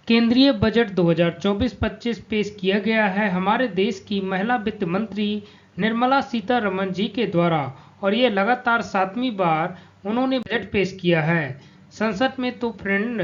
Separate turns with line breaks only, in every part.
केंद्रीय बजट 2024-25 पेश किया गया है हमारे देश की महिला वित्त मंत्री निर्मला सीतारमण जी के द्वारा, और ये लगातार 7वीं बार उन्होंने बजट पेश किया है संसद में। तो फ्रेंड,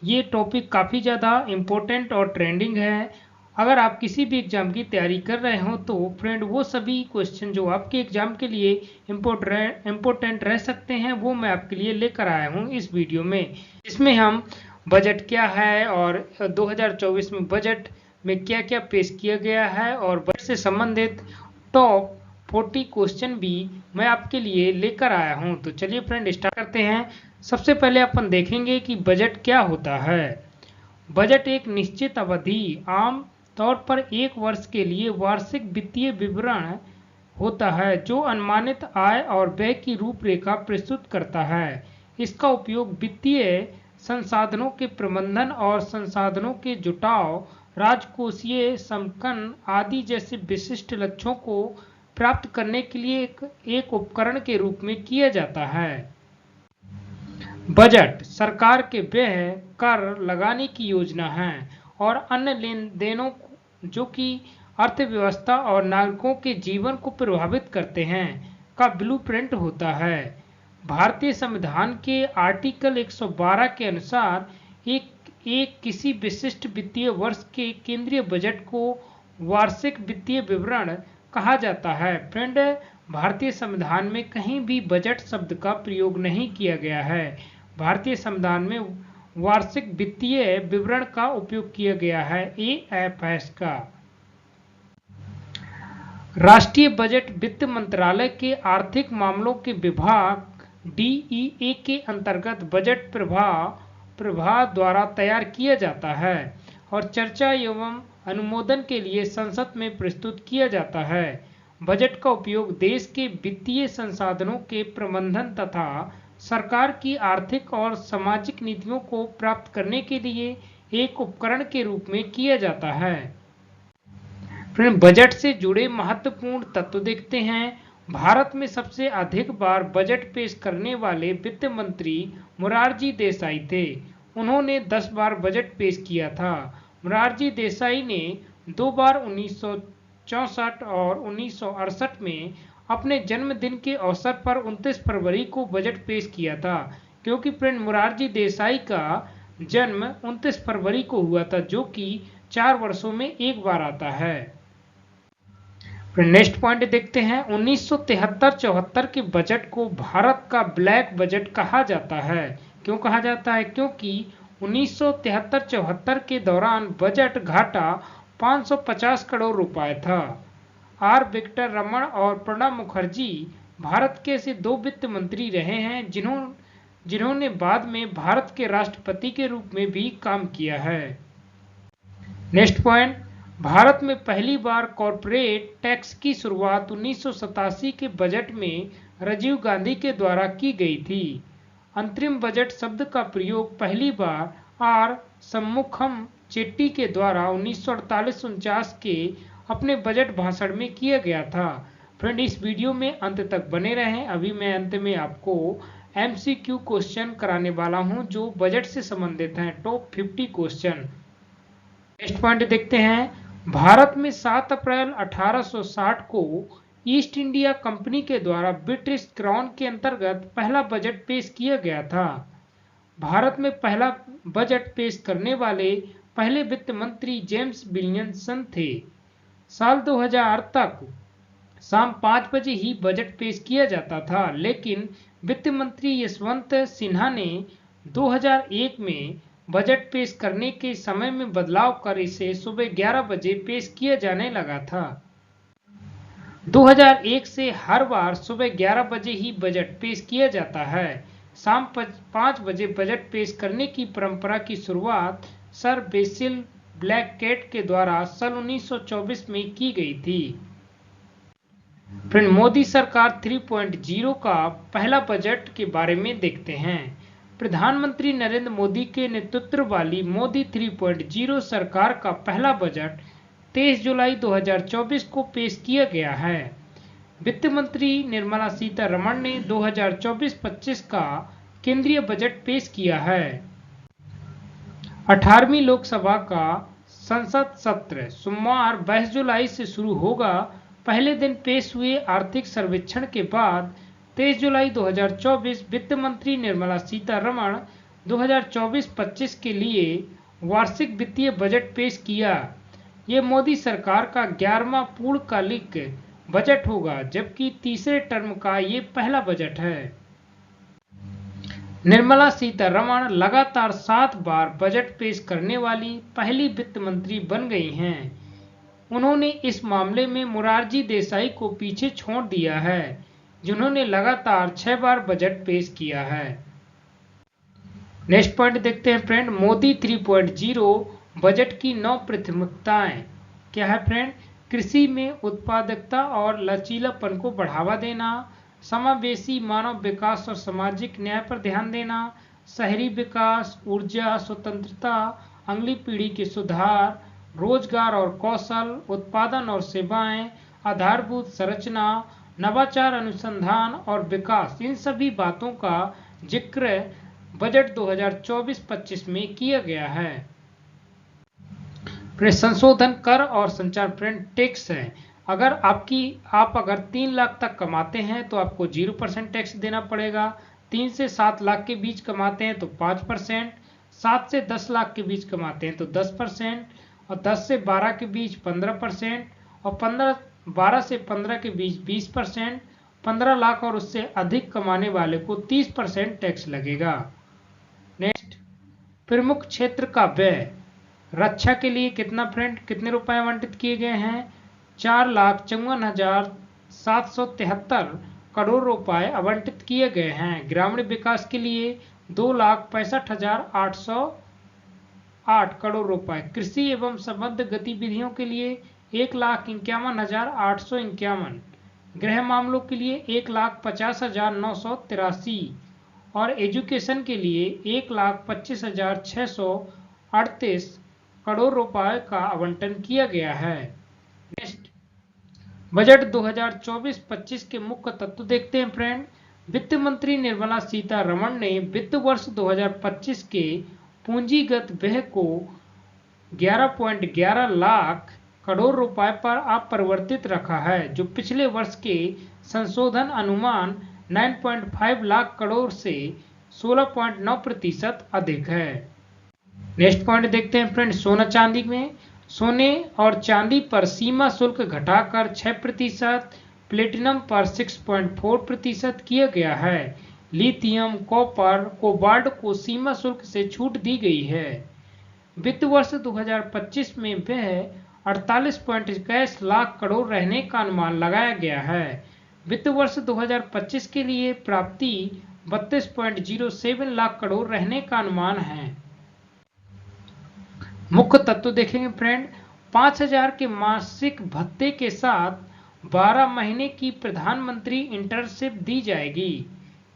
ये टॉपिक काफ़ी ज़्यादा इम्पोर्टेंट और ट्रेंडिंग है। अगर आप किसी भी एग्जाम की तैयारी कर रहे हो तो फ्रेंड, वो सभी क्वेश्चन जो आपके एग्जाम के लिए इम्पोर्टेंट रह सकते हैं, वो मैं आपके लिए लेकर आया हूँ इस वीडियो में। इसमें हम बजट क्या है और 2024 में बजट में क्या क्या पेश किया गया है और बजट से संबंधित टॉप 40 क्वेश्चन भी मैं आपके लिए लेकर आया हूं। तो चलिए फ्रेंड, स्टार्ट करते हैं। सबसे पहले अपन देखेंगे कि बजट क्या होता है। बजट एक निश्चित अवधि, आम तौर पर 1 वर्ष के लिए वार्षिक वित्तीय विवरण होता है जो अनुमानित आय और व्यय की रूपरेखा प्रस्तुत करता है। इसका उपयोग वित्तीय संसाधनों के प्रबंधन और संसाधनों के जुटाव, राजकोषीय समकन आदि जैसे विशिष्ट लक्ष्यों को प्राप्त करने के लिए एक उपकरण के रूप में किया जाता है। बजट सरकार के व्यय, कर लगाने की योजना है और अन्य लेन देनों जो कि अर्थव्यवस्था और नागरिकों के जीवन को प्रभावित करते हैं का ब्लूप्रिंट होता है। भारतीय संविधान के आर्टिकल 112 के अनुसार एक किसी विशिष्ट वित्तीय वर्ष के केंद्रीय बजट को वार्षिक वित्तीय विवरण कहा जाता है। फ्रेंड, भारतीय संविधान में कहीं भी बजट शब्द का प्रयोग नहीं किया गया है। भारतीय संविधान में वार्षिक वित्तीय विवरण का उपयोग किया गया है, AFS का। राष्ट्रीय बजट वित्त मंत्रालय के आर्थिक मामलों के विभाग DEA के अंतर्गत बजट प्रभाग द्वारा तैयार किया जाता है और चर्चा एवं अनुमोदन के लिए संसद में प्रस्तुत किया जाता है। बजट का उपयोग देश के वित्तीय संसाधनों के प्रबंधन तथा सरकार की आर्थिक और सामाजिक नीतियों को प्राप्त करने के लिए एक उपकरण के रूप में किया जाता है। फिर बजट से जुड़े महत्वपूर्ण तत्व देखते हैं। भारत में सबसे अधिक बार बजट पेश करने वाले वित्त मंत्री मोरारजी देसाई थे। उन्होंने 10 बार बजट पेश किया था। मोरारजी देसाई ने 2 बार 1964 और 1968 में अपने जन्मदिन के अवसर पर 29 फरवरी को बजट पेश किया था, क्योंकि फ्रेंड मोरारजी देसाई का जन्म 29 फरवरी को हुआ था, जो कि 4 वर्षों में एक बार आता है। फिर नेक्स्ट पॉइंट देखते हैं। 1973-74 के बजट को भारत का ब्लैक बजट कहा जाता है। क्यों कहा जाता है? क्योंकि 1973-74 के दौरान बजट घाटा 550 करोड़ रुपए था। R विक्टर रमण और प्रणब मुखर्जी भारत के ऐसे 2 वित्त मंत्री रहे हैं जिन्होंने बाद में भारत के राष्ट्रपति के रूप में भी काम किया है। नेक्स्ट पॉइंट, भारत में पहली बार कॉरपोरेट टैक्स की शुरुआत 1987 के बजट में राजीव गांधी के द्वारा की गई थी। अंतरिम बजट शब्द का प्रयोग पहली बार R शम्मुखम चेट्टी के द्वारा 1948-49 के अपने बजट भाषण में किया गया था। फ्रेंड, इस वीडियो में अंत तक बने रहें। अभी मैं अंत में आपको MCQ क्वेश्चन कराने वाला हूं जो बजट से संबंधित हैं, टॉप 50 क्वेश्चन। नेक्स्ट पॉइंट देखते हैं। भारत में 7 अप्रैल 1860 को ईस्ट इंडिया कंपनी के द्वारा ब्रिटिश क्राउन के अंतर्गत पहला बजट पेश किया गया था। भारत में पहला बजट पेश करने वाले पहले वित्त मंत्री जेम्स विलियमसन थे। साल 2000 तक शाम 5 बजे ही बजट पेश किया जाता था, लेकिन वित्त मंत्री यशवंत सिन्हा ने 2001 में बजट पेश करने के समय में बदलाव कर इसे सुबह 11 बजे पेश किया जाने लगा था। 2001 से हर बार सुबह 11 बजे ही बजट पेश किया जाता है। शाम 5 बजे बजट पेश करने की परंपरा की शुरुआत सर बेसिल ब्लैककेट के द्वारा सन 1924 में की गई थी। फ्रेंड, मोदी सरकार 3.0 का पहला बजट के बारे में देखते हैं। प्रधानमंत्री नरेंद्र मोदी के नेतृत्व वाली मोदी 3.0 सरकार का पहला बजट 23 जुलाई 2024 को पेश किया गया है। वित्त मंत्री निर्मला सीतारमण ने 2024-25 का केंद्रीय बजट पेश किया है। 18वीं लोकसभा का संसद सत्र सोमवार 22 जुलाई से शुरू होगा। पहले दिन पेश हुए आर्थिक सर्वेक्षण के बाद 23 जुलाई 2024 वित्त मंत्री निर्मला सीतारमण 2024-25 के लिए वार्षिक वित्तीय बजट पेश किया। ये मोदी सरकार का 11वां पूर्णकालिक बजट होगा, जबकि तीसरे टर्म का ये पहला बजट है। निर्मला सीतारमण लगातार 7 बार बजट पेश करने वाली पहली वित्त मंत्री बन गई हैं। उन्होंने इस मामले में मोरारजी देसाई को पीछे छोड़ दिया है, जिन्होंने लगातार 6 बार बजट पेश किया है। नेक्स्ट पॉइंट देखते हैं फ्रेंड, मोदी 3.0 बजट की 9 प्राथमिकताएं क्या है फ्रेंड। कृषि में उत्पादकता और लचीलापन को बढ़ावा देना, समावेशी मानव विकास और सामाजिक न्याय पर ध्यान देना, शहरी विकास, ऊर्जा स्वतंत्रता, अगली पीढ़ी के सुधार, रोजगार और कौशल, उत्पादन और सेवाएं, आधारभूत संरचना, नवाचार, अनुसंधान और विकास, इन सभी बातों का जिक्र बजट 2024-25 में किया गया है। संशोधन कर और संचार फ्रेंड टैक्स है। आप अगर 3 लाख तक कमाते हैं तो आपको 0% टैक्स देना पड़ेगा। 3 से 7 लाख के बीच कमाते हैं तो 5%, 7 से 10 लाख के बीच कमाते हैं तो 10%, और 10 से 12 के बीच 15%, और 12 से 15 के बीच 20%, 15 लाख और उससे अधिक कमाने वाले को 30% टैक्स लगेगा। नेक्स्ट, प्रमुख क्षेत्र का व्यय। रक्षा के लिए कितना फ्रेंड, कितने रुपए आवंटित किए गए हैं? 4,54,773 करोड़ रुपए आवंटित किए गए हैं। ग्रामीण विकास के लिए 2,65,808 करोड़ रुपए, कृषि एवं संबद्ध गतिविधियों के लिए 1,51,851, गृह मामलों के लिए 1,50,983 और एजुकेशन के लिए 1,25,638 करोड़ रुपए का आवंटन किया गया है। नेक्स्ट, बजट 2024-25 के मुख्य तत्व देखते हैं फ्रेंड। वित्त मंत्री निर्मला सीतारमण ने वित्त वर्ष 2025 के पूंजीगत व्यय को 11.11 लाख करोड़ रुपए पर अपरिवर्तित रखा है, जो पिछले वर्ष के संशोधन अनुमान 9.5 लाख करोड़ से 16.9% अधिक है। नेक्स्ट पॉइंट देखते हैं फ्रेंड, सोना चांदी में। सोने और चांदी पर सीमा शुल्क घटाकर 6%, प्लेटिनम पर 6.4% किया गया है। लिथियम, कॉपर, कोबाल्ट को सीमा शुल्क से छूट दी गई है। वित्त वर्ष 2025 में वह 48.21 लाख करोड़ रहने का अनुमान लगाया गया है। वित्त वर्ष 2025 के लिए प्राप्ति 32.07 लाख करोड़ रहने का अनुमान है। मुख्य तत्व देखेंगे फ्रेंड, 5,000 के मासिक भत्ते के साथ 12 महीने की प्रधानमंत्री इंटर्नशिप दी जाएगी।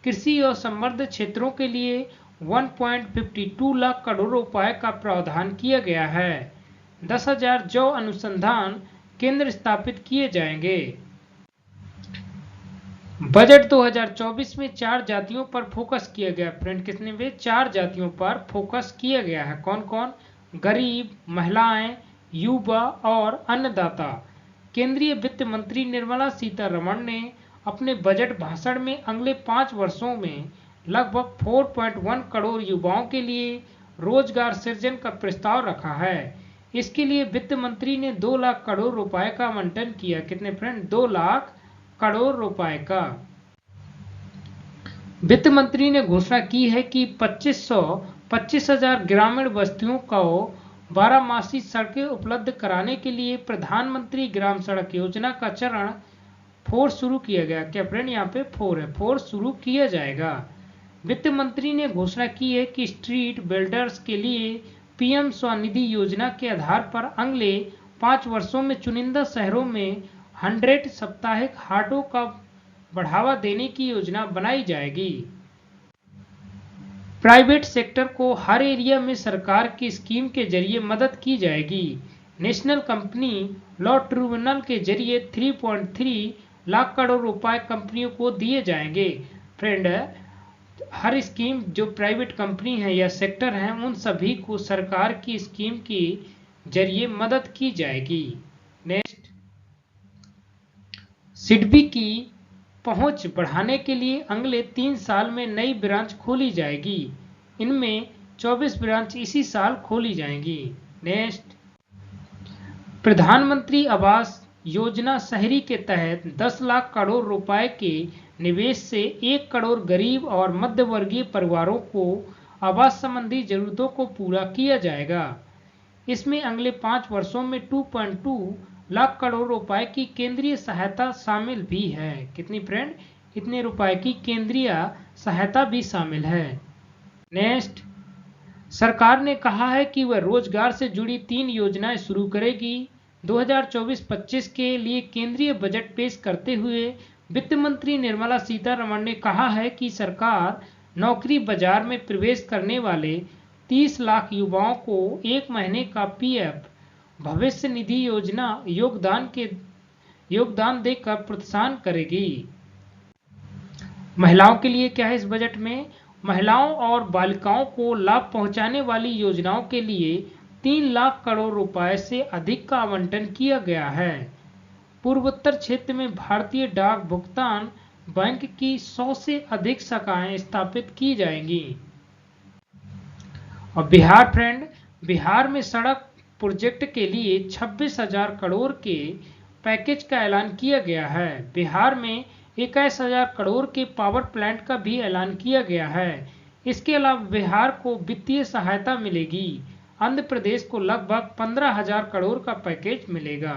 कृषि और संबद्ध क्षेत्रों के लिए 1.52 लाख करोड़ रुपए का प्रावधान किया गया है। 10,000 जौ अनुसंधान केंद्र स्थापित किए जाएंगे। बजट 2024 में 4 जातियों पर फोकस किया गया फ्रेंड। कितने वे 4 जातियों पर फोकस किया गया है? कौन कौन? गरीब, महिलाएं, युवा और अन्नदाता। केंद्रीय वित्त मंत्री निर्मला सीतारमण ने अपने बजट भाषण में अगले 5 वर्षों में लगभग 4.1 करोड़ युवाओं के लिए रोजगार सृजन का प्रस्ताव रखा है। इसके लिए वित्त मंत्री ने 2 लाख करोड़ रुपए का आवंटन किया। कितने फ्रेंड? 2 लाख करोड़ रुपए का। वित्त मंत्री ने घोषणा की है कि 25,000 ग्रामीण बस्तियों को 12 सड़कें उपलब्ध कराने के लिए प्रधानमंत्री ग्राम सड़क योजना का चरण 4 शुरू किया गया। क्या फ्रेंड, यहाँ पे 4 है, 4 शुरू किया जाएगा। वित्त मंत्री ने घोषणा की है कि स्ट्रीट बिल्डर्स के लिए पीएम स्वनिधि योजना के आधार पर अगले 5 वर्षों में चुनिंदा शहरों में 100 साप्ताहिक हाटों का बढ़ावा देने की योजना बनाई जाएगी। प्राइवेट सेक्टर को हर एरिया में सरकार की स्कीम के जरिए मदद की जाएगी। नेशनल कंपनी लॉ ट्रिब्यूनल के जरिए 3.3 लाख करोड़ रुपए कंपनियों को दिए जाएंगे। फ्रेंड, हर स्कीम जो प्राइवेट कंपनी है या सेक्टर है उन सभी को सरकार की स्कीम के जरिए मदद की जाएगी। नेक्स्ट, सिडबी की पहुंच बढ़ाने के लिए अगले 3 साल में नई ब्रांच खोली जाएगी। इनमें 24 ब्रांच इसी साल खोली जाएंगी। नेक्स्ट, प्रधानमंत्री आवास योजना शहरी के तहत 10 लाख करोड़ रुपए के निवेश से 1 करोड़ गरीब और मध्य वर्गीय परिवारों को आवास संबंधी जरूरतों को पूरा किया जाएगा। इसमें अगले 5 वर्षों में 2.2 लाख करोड़ रुपए की केंद्रीय सहायता शामिल भी है। कितनी फ्रेंड? इतने रुपए की केंद्रीय सहायता भी शामिल है। नेक्स्ट, सरकार ने कहा है कि वह रोजगार से जुड़ी 3 योजनाएं शुरू करेगी। 2024-25 के लिए केंद्रीय बजट पेश करते हुए वित्त मंत्री निर्मला सीतारमण ने कहा है कि सरकार नौकरी बाजार में प्रवेश करने वाले 30 लाख युवाओं को 1 महीने का पीएफ भविष्य निधि योजना योगदान देकर प्रोत्साहन करेगी। महिलाओं के लिए क्या है इस बजट में? महिलाओं और बालिकाओं को लाभ पहुंचाने वाली योजनाओं के लिए 3 लाख करोड़ रुपए से अधिक का आवंटन किया गया है। पूर्वोत्तर क्षेत्र में भारतीय डाक भुगतान बैंक की 100 से अधिक शाखाएं स्थापित की जाएंगी। और बिहार फ्रेंड, बिहार में सड़क प्रोजेक्ट के लिए 26,000 करोड़ के पैकेज का ऐलान किया गया है। बिहार में 21,000 करोड़ के पावर प्लांट का भी ऐलान किया गया है। इसके अलावा बिहार को वित्तीय सहायता मिलेगी। आंध्र प्रदेश को लगभग 15,000 करोड़ का पैकेज मिलेगा।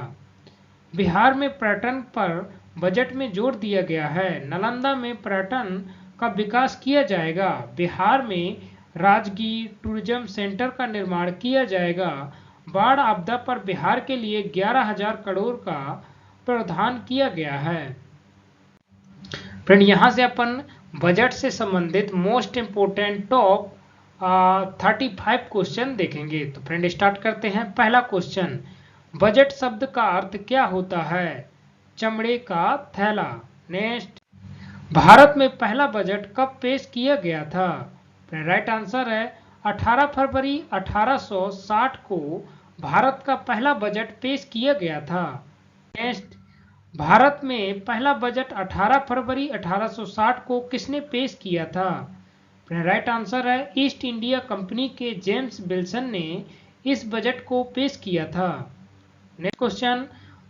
बिहार में पर्यटन पर बजट में जोर दिया गया है। नालंदा में पर्यटन का विकास किया जाएगा। बिहार में राजगीर टूरिज्म सेंटर का निर्माण किया जाएगा। बाढ़ आपदा पर बिहार के लिए 11,000 करोड़ का प्रावधान किया गया है। फ्रेंड, यहाँ से अपन बजट से संबंधित मोस्ट इम्पोर्टेंट टॉप 35 क्वेश्चन देखेंगे। तो फ्रेंड स्टार्ट करते हैं। पहला क्वेश्चन, बजट शब्द का अर्थ क्या होता है? चमड़े का थैला। नेक्स्ट, भारत में पहला बजट कब पेश किया गया था? राइट आंसर है 18 फरवरी 1860 को भारत का पहला बजट पेश किया गया था। नेक्स्ट, भारत में पहला बजट 18 फरवरी 1860 को किसने पेश किया था? राइट आंसर है ईस्ट इंडिया कंपनी के जेम्स विल्सन ने इस बजट को पेश किया था। नेक्स्ट क्वेश्चन,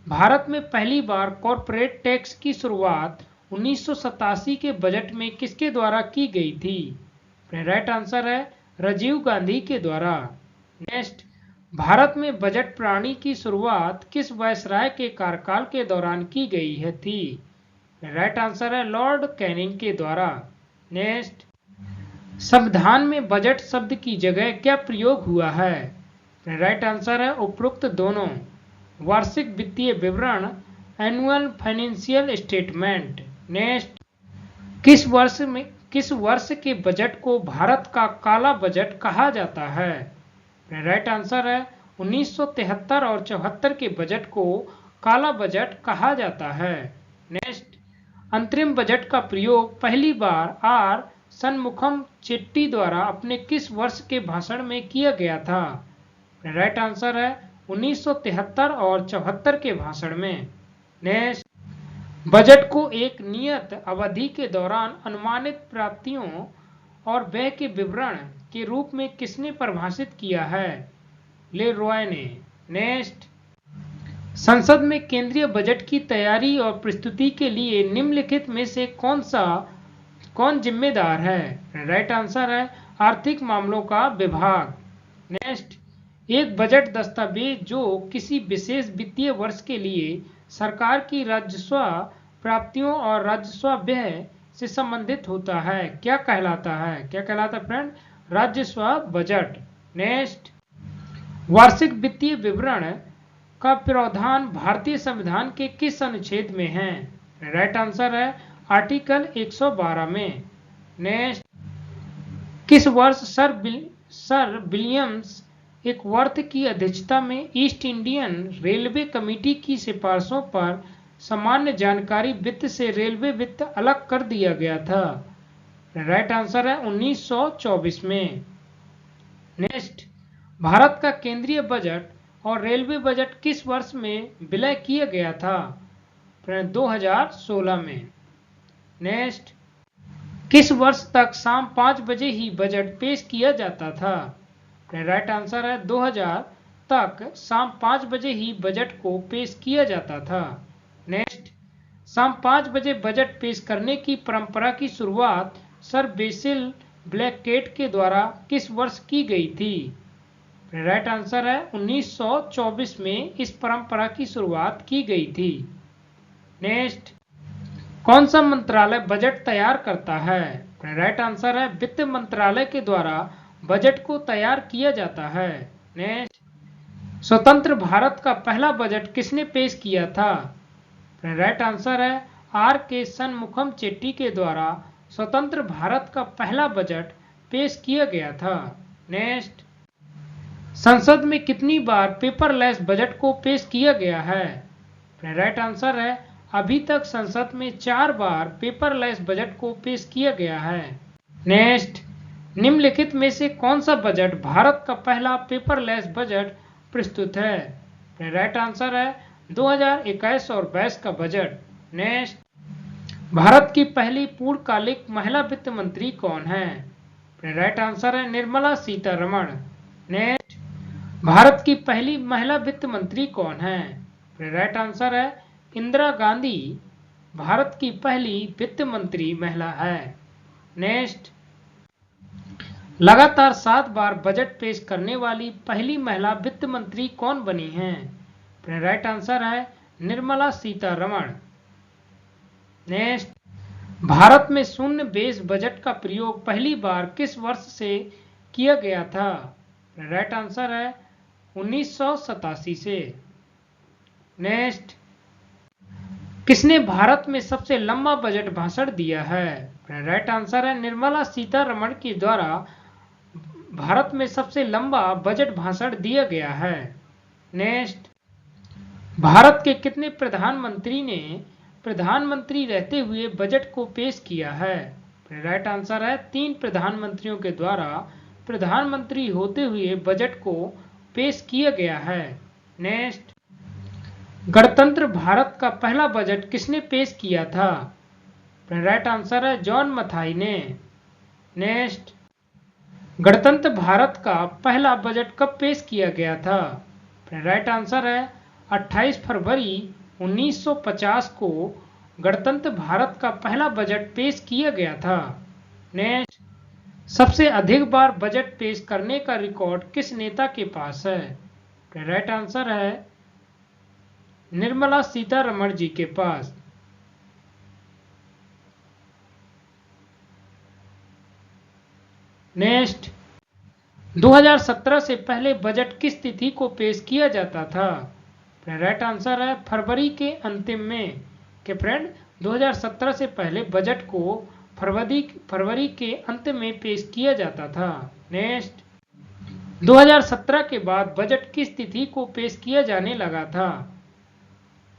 भारत में पहली बार कॉर्पोरेट टैक्स की शुरुआत 1987 के बजट में किसके द्वारा की गई थी? राइट आंसर है राजीव गांधी के द्वारा। नेक्स्ट, भारत में बजट प्रणाली की शुरुआत किस वायसराय के कार्यकाल के दौरान की गई है थी? राइट आंसर है लॉर्ड कैनिंग के द्वारा। नेक्स्ट, संविधान में बजट शब्द की जगह क्या प्रयोग हुआ है? राइट आंसर है उपरोक्त दोनों। वार्षिक वित्तीय विवरण, एनुअल फाइनेंशियल स्टेटमेंट। नेक्स्ट, किस वर्ष के बजट को भारत का काला बजट कहा जाता है? राइट आंसर है 1973 और 74 के बजट को काला बजट कहा जाता है। नेक्स्ट, अंतरिम बजट का प्रयोग पहली बार आर सन्मुखम चेट्टी द्वारा अपने किस वर्ष के भाषण में किया गया था? राइट आंसर है 1973 और 74 के भाषण में। नेक्स्ट, बजट को एक नियत अवधि के दौरान अनुमानित प्राप्तियों और व्यय के विवरण के रूप में किसने परिभाषित किया है? ले रॉय ने। नेक्स्ट, संसद में केंद्रीय बजट की तैयारी और प्रस्तुति के लिए निम्नलिखित में से कौन जिम्मेदार है? राइट आंसर है आर्थिक मामलों का विभाग। नेक्स्ट, एक बजट दस्तावेज जो किसी विशेष वित्तीय वर्ष के लिए सरकार की राजस्व प्राप्तियों और राजस्व व्यय से संबंधित होता है क्या कहलाता है? क्या कहलाता है फ्रेंड? राजस्व बजट। नेक्स्ट, वार्षिक वित्तीय विवरण का प्रावधान भारतीय संविधान के किस अनुच्छेद में है? राइट आंसर है आर्टिकल 112 में। नेक्स्ट, किस वर्ष सर विलियम्स एक वर्थ की अध्यक्षता में ईस्ट इंडियन रेलवे कमेटी की सिफारिशों पर सामान्य जानकारी वित्त से रेलवे वित्त अलग कर दिया गया था? राइट आंसर है 1924 में। नेक्स्ट, भारत का केंद्रीय बजट और रेलवे बजट किस वर्ष में विलय किया गया था? 2016 में। नेक्स्ट, किस वर्ष तक शाम 5 बजे ही बजट पेश किया जाता था? राइट आंसर है 2000 तक शाम 5 बजे ही बजट को पेश किया जाता था। नेक्स्ट, शाम 5 बजे बजट पेश करने की परंपरा की शुरुआत सर बेसिल ब्लैककेट के द्वारा किस वर्ष की गई थी? राइट आंसर है 1924 में इस परंपरा की शुरुआत की गई थी। नेक्स्ट, कौन सा मंत्रालय बजट तैयार करता है? राइट आंसर है वित्त मंत्रालय के द्वारा बजट को तैयार किया जाता है। नेक्स्ट, स्वतंत्र भारत का पहला बजट किसने पेश किया था? राइट आंसर है आर के शनमुखम चेट्टी के द्वारा स्वतंत्र भारत का पहला बजट पेश किया गया था। नेक्स्ट, संसद में कितनी बार पेपरलेस बजट को पेश किया गया है? राइट आंसर है अभी तक संसद में 4 बार पेपरलेस बजट को पेश किया गया है। नेक्स्ट, निम्नलिखित में से कौन सा बजट भारत का पहला पेपरलेस बजट प्रस्तुत है? राइट आंसर है 2021 और 22 का बजट। नेक्स्ट, भारत की पहली पूर्णकालिक महिला वित्त मंत्री कौन है? राइट आंसर है निर्मला सीतारमण। नेक्स्ट, भारत की पहली महिला वित्त मंत्री कौन है? राइट आंसर है इंदिरा गांधी भारत की पहली वित्त मंत्री महिला है। नेक्स्ट, लगातार 7 बार बजट पेश करने वाली पहली महिला वित्त मंत्री कौन बनी हैं? राइट आंसर है निर्मला सीतारमण। नेक्स्ट, भारत में शून्य बेस बजट का प्रयोग पहली बार किस वर्ष से किया गया था? राइट आंसर है 1987 से। नेक्स्ट, किसने भारत में सबसे लंबा बजट भाषण दिया है? राइट आंसर है निर्मला सीतारमण के द्वारा भारत में सबसे लंबा बजट भाषण दिया गया है। नेक्स्ट, भारत के कितने प्रधानमंत्री ने प्रधानमंत्री रहते हुए बजट को पेश किया है? राइट आंसर है 3 प्रधानमंत्रियों के द्वारा प्रधानमंत्री होते हुए बजट को पेश किया गया है। नेक्स्ट, गणतंत्र भारत का पहला बजट किसने पेश किया था? राइट आंसर है जॉन मथाई ने। नेक्स्ट, गणतंत्र भारत का पहला बजट कब पेश किया गया था? राइट आंसर है 28 फरवरी 1950 को गणतंत्र भारत का पहला बजट पेश किया गया था। नेक्स्ट, सबसे अधिक बार बजट पेश करने का रिकॉर्ड किस नेता के पास है? राइट आंसर है निर्मला सीतारमण जी के पास। नेक्स्ट, 2017 से पहले बजट किस तिथि को पेश किया जाता था? राइट आंसर है फरवरी के अंतिम में। के फ्रेंड 2017 से पहले बजट को फरवरी के अंत में पेश किया जाता था। नेक्स्ट, 2017 के बाद बजट किस तिथि को पेश किया जाने लगा था?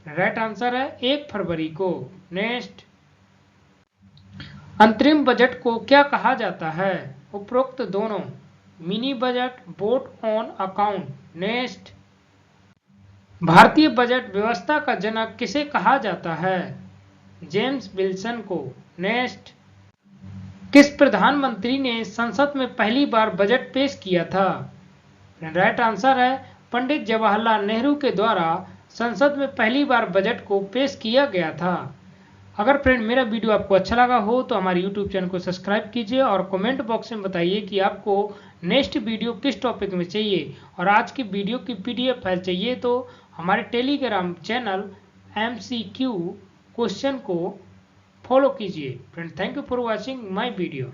राइट आंसर है 1 फरवरी को। नेक्स्ट, अंतरिम बजट को क्या कहा जाता है? उपरोक्त दोनों, mini budget, vote on account. Next, भारतीय बजट व्यवस्था का जनक किसे कहा जाता है? जेम्स विल्सन को। नेक्स्ट, किस प्रधानमंत्री ने संसद में पहली बार बजट पेश किया था? राइट आंसर है पंडित जवाहरलाल नेहरू के द्वारा संसद में पहली बार बजट को पेश किया गया था। अगर फ्रेंड मेरा वीडियो आपको अच्छा लगा हो तो हमारे YouTube चैनल को सब्सक्राइब कीजिए और कमेंट बॉक्स में बताइए कि आपको नेक्स्ट वीडियो किस टॉपिक में चाहिए, और आज की वीडियो की PDF फाइल चाहिए तो हमारे टेलीग्राम चैनल MCQ क्वेश्चन को फॉलो कीजिए। Friend, thank you for watching my video.